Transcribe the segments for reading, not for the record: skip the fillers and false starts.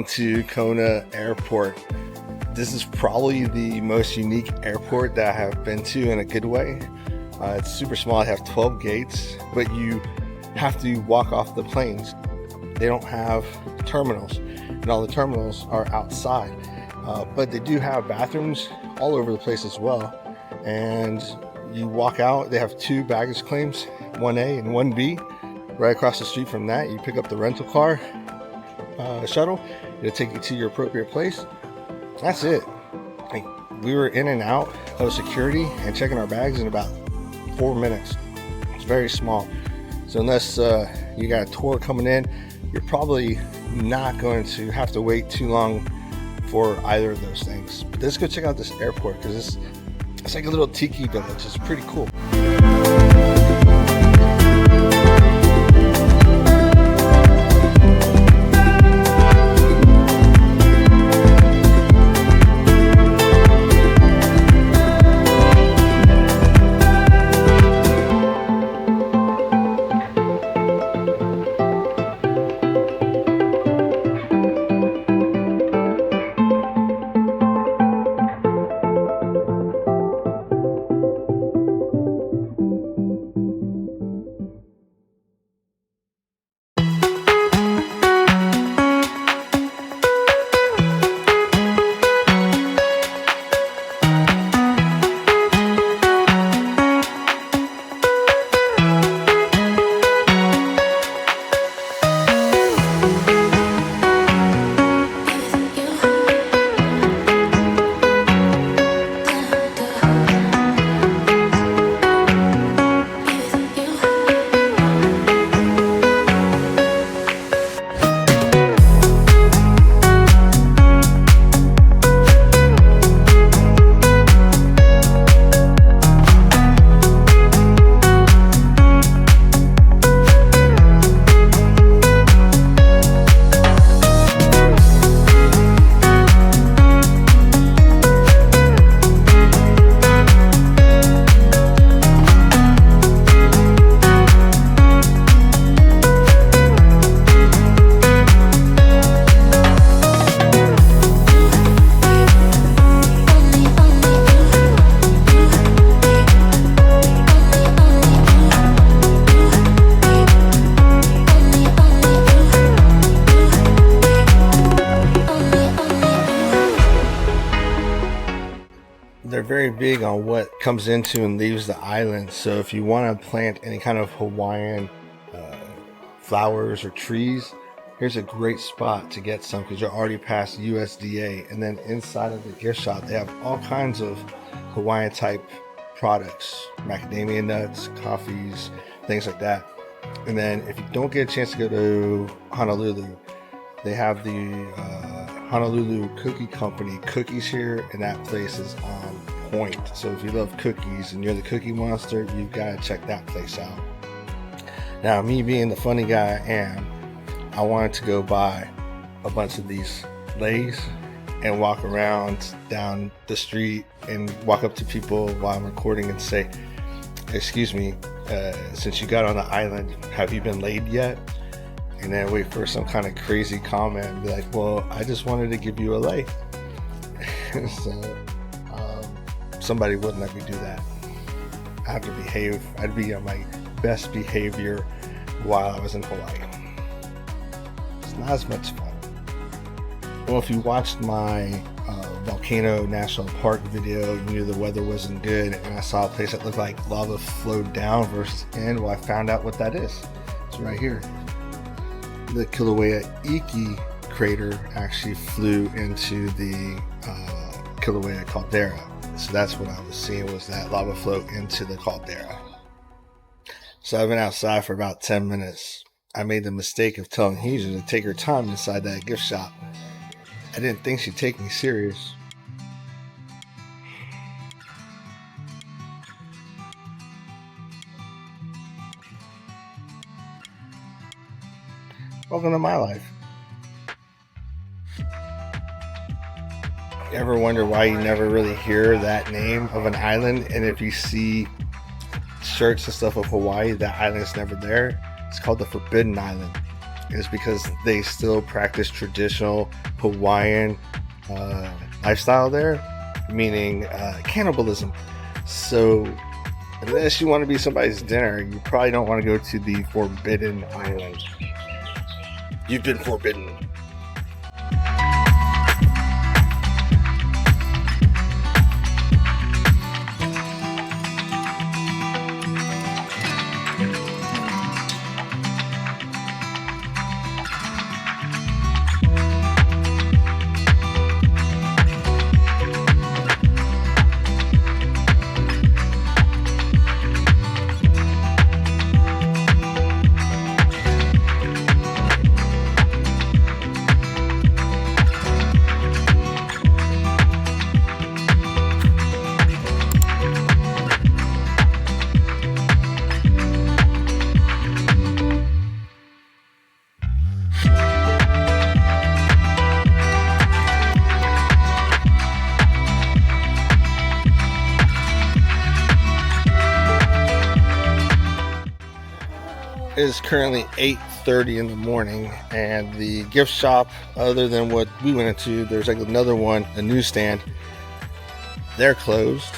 Welcome to Kona Airport. This is probably the most unique airport that I have been to in a good way. It's super small. It has 12 gates, but you have to walk off the planes. They don't have terminals, and all the terminals are outside. But they do have bathrooms all over the place as well. And you walk out, they have two baggage claims, 1A and 1B. Right across the street from that, you pick up the rental car shuttle. It'll take you to your appropriate place. That's it. Like, we were in and out of security and checking our bags in about 4 minutes. It's very small. So unless you got a tour coming in, you're probably not going to have to wait too long for either of those things. But let's go check out this airport, because it's like a little Tiki village. It's pretty cool. They're very big on what comes into and leaves the island. So if you want to plant any kind of Hawaiian flowers or trees, here's a great spot to get some, because you're already past USDA. And then inside of the gift shop, they have all kinds of Hawaiian type products, macadamia nuts, coffees, things like that. And then if you don't get a chance to go to Honolulu, they have the Honolulu Cookie Company cookies here, and that place is on point. So if you love cookies and you're the cookie monster, you've got to check that place out. Now, me being the funny guy I am, I wanted to go buy a bunch of these leis and walk around down the street and walk up to people while I'm recording and say, excuse me, since you got on the island, have you been laid yet? And then wait for some kind of crazy comment and be like, well, I just wanted to give you a lei. So somebody wouldn't let me do that. I have to behave. I'd be on my best behavior while I was in Hawaii. It's not as much fun. Well, if you watched my Volcano National Park video, you knew the weather wasn't good, and I saw a place that looked like lava flowed down versus in. Well, I found out what that is. It's right here. The Kilauea Iki crater actually flew into the Kilauea caldera. So that's what I was seeing, was that lava flow into the caldera. So I've been outside for about 10 minutes. I made the mistake of telling Hazel to take her time inside that gift shop. I didn't think she'd take me serious. Welcome to my life. You ever wonder why you never really hear that name of an island? And if you see shirts and stuff of Hawaii, that island is never there. It's called the Forbidden Island. is because they still practice traditional Hawaiian lifestyle there, meaning cannibalism. So unless you want to be somebody's dinner, you probably don't want to go to the Forbidden Island. You've been forbidden. It is currently 8:30 in the morning, and the gift shop, other than what we went into, there's like another one, a newsstand. They're closed.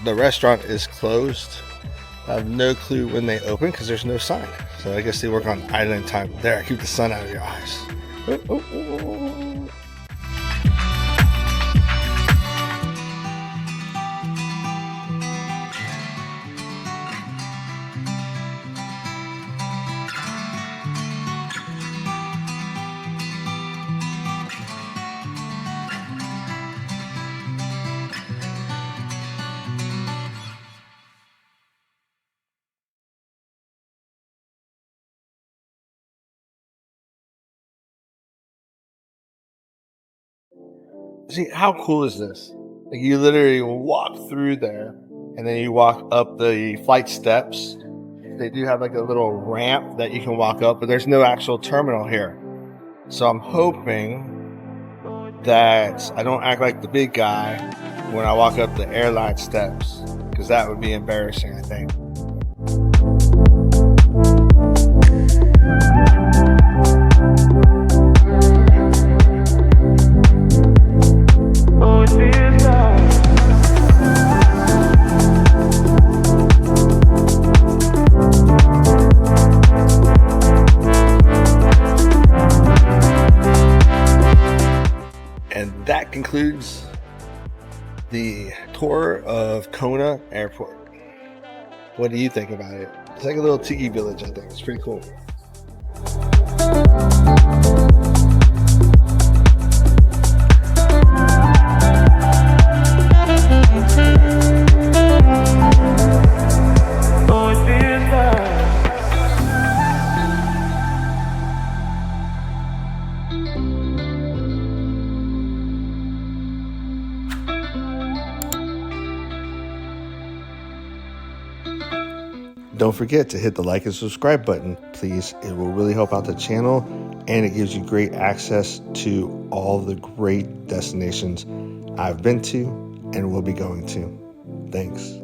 The restaurant is closed. I have no clue when they open because there's no sign. So I guess they work on island time. There, keep the sun out of your eyes. Oh, oh, oh, oh. See, how cool is this? Like, you literally walk through there, and then you walk up the flight steps. They do have like a little ramp that you can walk up, but there's no actual terminal here. So I'm hoping that I don't act like the big guy when I walk up the airline steps, because that would be embarrassing, I think. And that concludes the tour of Kona Airport. What do you think about it? It's like a little Tiki village, I think. It's pretty cool. Don't forget to hit the like and subscribe button, please. It will really help out the channel, and it gives you great access to all the great destinations I've been to and will be going to. Thanks.